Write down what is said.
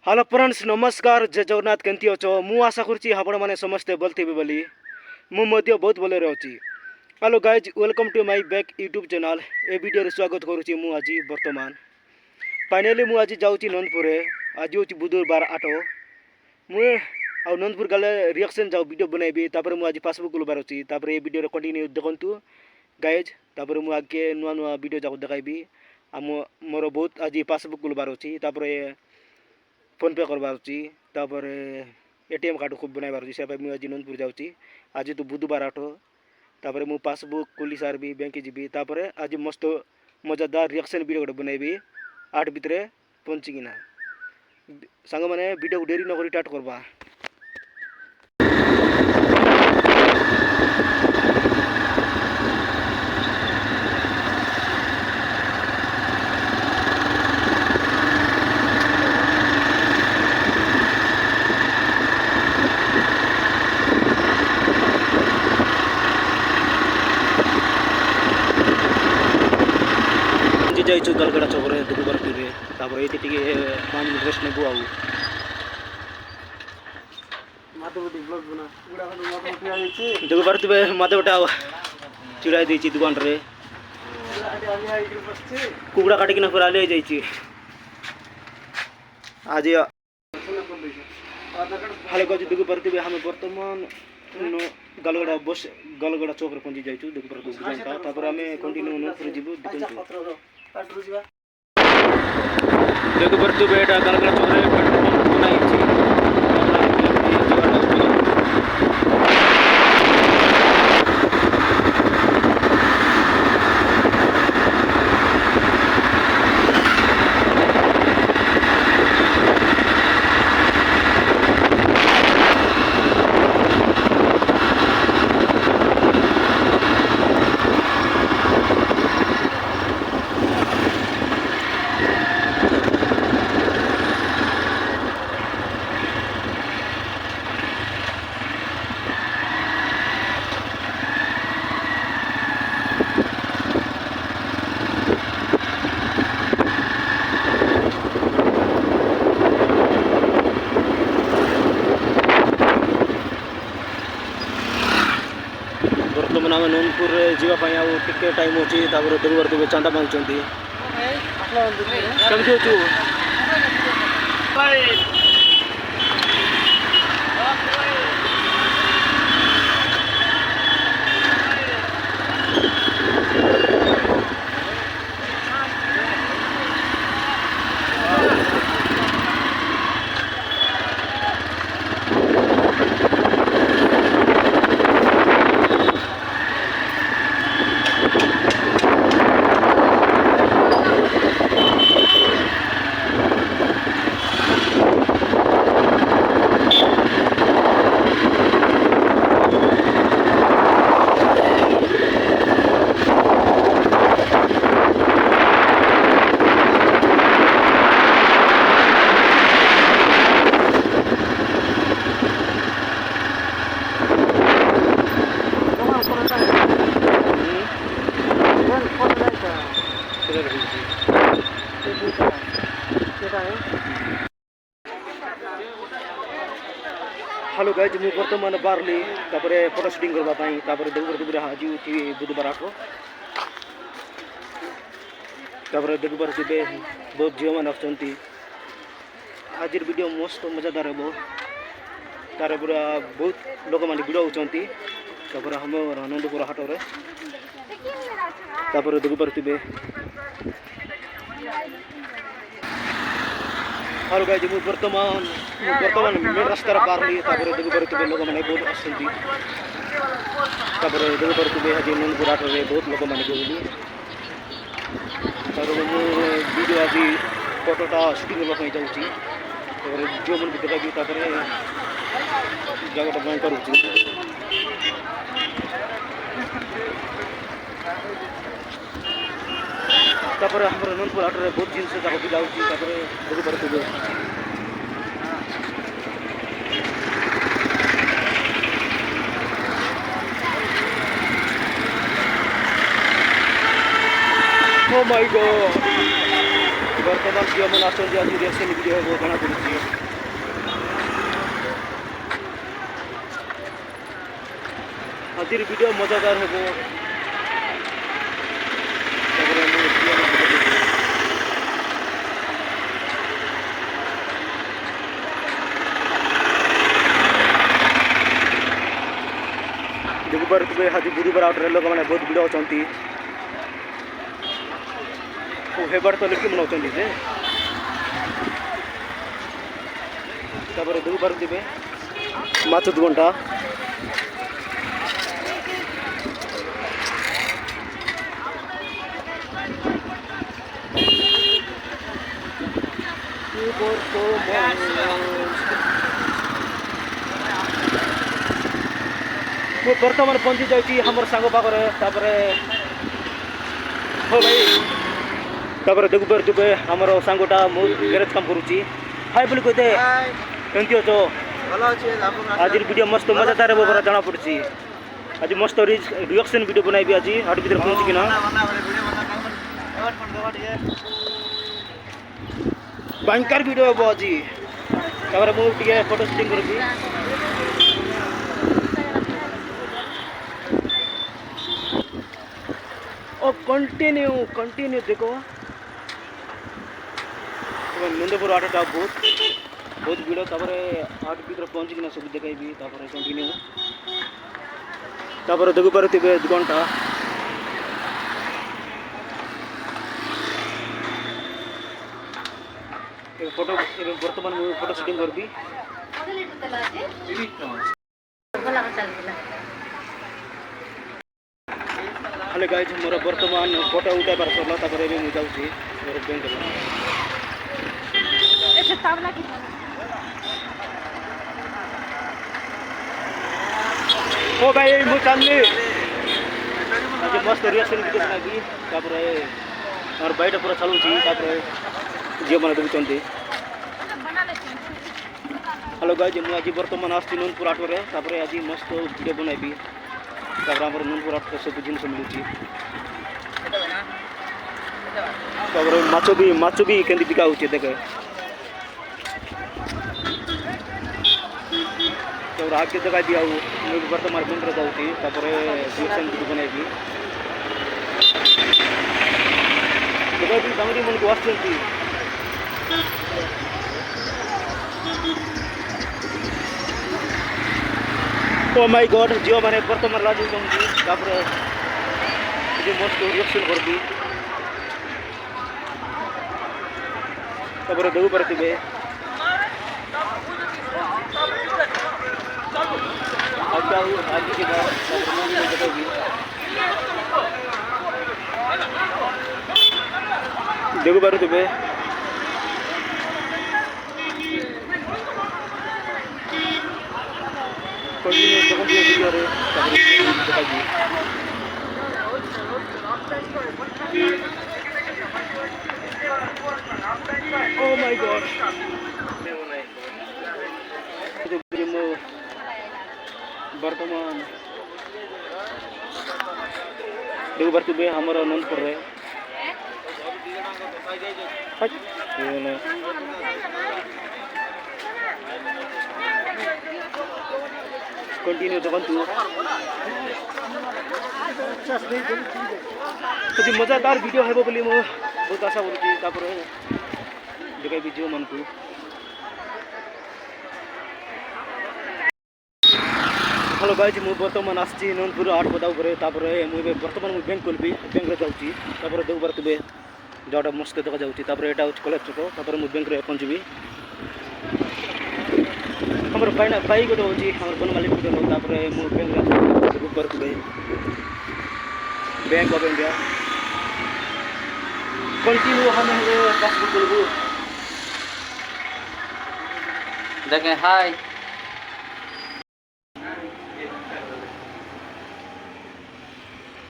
Hello friends नमस्कार जय जगन्नाथ केमती अछ मु आशा करुच्ची आपण मैंने समस्ते भलि बोली मुझे बहुत भल अच्छी। Hello guys welcome to my back YouTube channel. ए वीडियो स्वागत करुच्ची मु आज बर्तमान फाइनली मु आज जाऊँगी नंदपुर। आज हूँ बुधवार 8 मुझे आ नंदपुर गले रिएक्शन जाऊ वीडियो बनैबी मुझे आज पासबुक खोलबार अच्छी ये वीडियो कंटिन्यू देखु गाइज मुझे आगे नुआ नुआ वीडियो जाक देखाइबी आ मोर बहुत आज पासबुक खोलबार अच्छी फोन पे करवार एटीएम कार्ड खूब बनवार अच्छी से मुझे आज नंदपुर जाऊँगी। आज तो बुधवार 8 मु पासबुक खोली सारबी बैंक जी आज मस्त मजादार रिएक्शन वीडियो गोटे बनैबी 8 भितर पहुँचिकिना सांग मैंने वीडियो को डेरी नक स्टार्ट करवा। जाइछु गलगड़ा चौक दुगुबरती ये 5 मिनट रेस्ट नेबू आउ दुगुबरती मत गोटे चिड़ा देती दुकान रे कुकड़ा काटिकिना पूरा ले जाइए आज हाल कह दुगुबरती हमें बर्तमान गलगड़ा बस गलगड़ा चौक पहुँची जाइए दुगुबरती दुकान आम कंटिन्यू नंदपुर जीवु दुगुबरती बेटा गलगड़ा चौक पेट्रोल पंप बनाई बर्तमान आम नंदपुर जावाई आगे टाइम अच्छी दुगुबरती चांदा मांगुंट कमी अच्छु हेलो गाइज मुझे बर्तमान बाहरली फोटो शूटिंग करवाई दुगुबरती आज हूँ बुधवार 8 दुगुबरती बहुत झील मैंने आसुँच आज वीडियो मस्त मजादार हे तार पूरा बहुत लोक मैंने भिड़ होती हम नंदपुर हाट दुगुबरती हेलो गाइज मुझे बर्तमान मेन रास्तार पारली दुगुबरती लोक मैंने बहुत आसुँच दुगुबरती आज नंदपुर हाट में बहुत लोक मैंने गली वीडियो आज फोटोटा शूटिंग करने जाऊँगी जो मन भी देखाबी जगह बंद करुँच हमारे नंदपुर हाट में बहुत जिनस जाक भी जाऊँगी दुगुबरती Oh my god बर्तमान जो मन आज रिएक्शन वीडियो है वो जना पड़ी आज वीडियो मजादार है वो देखिए आज बुधवार आउटर लोक मैंने बहुत भिड़ अच्छा हेबार तो लोक मनाऊँ से देखिए पारे माछ 2 घंटा बर्तमान पहुंची जाऊँगी हमर सांग पाखे हो भाई देखिए आमर सांगटा मो गैरेज काम करुच्ची हाय बोली कहते केमती अच्छो आज वीडियो मस्त मजादार है पूरा जना पड़ी आज मस्त रिएक्शन वीडियो बनाई आज हाट भर पहुँचिकिना भयंकर वीडियो हे आज मुझे फोटो शूटिंग करी और कंटिन्यू देखो नंदपुर आठ टाप बहुत भिड़ आठ भर पहुँचिकिना सब देखी कंटिन्यू देखी पारे 2 घंटा फोटो बर्तमान फोटो शूटिंग कर दी हेलो गाइज मोर बर्तमान फोटो उठाई पार सरला मुझे जाऊँगी मोर बैंक ओ भाई मुझे चलनी आज मस्त रिएक्शन वीडियो बनाई और बैठ पूरा चलुची झील मैंने देखुं हेलो गाइज मुझे आज बर्तमान आसती नूनपुर आटोरे आज मस्त वीडियो बनैबी नूनपुर आट सब जिन मिलूँ माछ भी केंदी बिका हो देखे आगे जगह भी आऊ मुझे बर्तमान बैंक जाऊँगी रिएक्शन वीडियो बनैबी दामरी मन को आसती ओ माय गॉड जियो मैंने बर्तमान राजू जाऊँगी मस्त रिएक्शन कर दी देखू पारे देखू पारे Oh my God! बर्तमान देखो बर्तमान हमारा नंदपुर है कंटिन्यू तो बनतु तो मजादार वीडियो है बोली मो बहुत आशा करुँगी देखा भी मन को हेलो गाइज मुझे बर्तमान आसी नूनपुर 8 बजा मुझे बर्तमान मुझे बैंक खोलबी बैंक जाऊँगी देखो पारे जगह मस्त देखा जाऊँगी यहाँ हूँ कलेज छक मुझे बैंक पहुँचबी हमारे भाई गोटे हूँ बन मालिक गोटे मुझे bank bank of India continue हम पासबुक खोलबू देखें हाय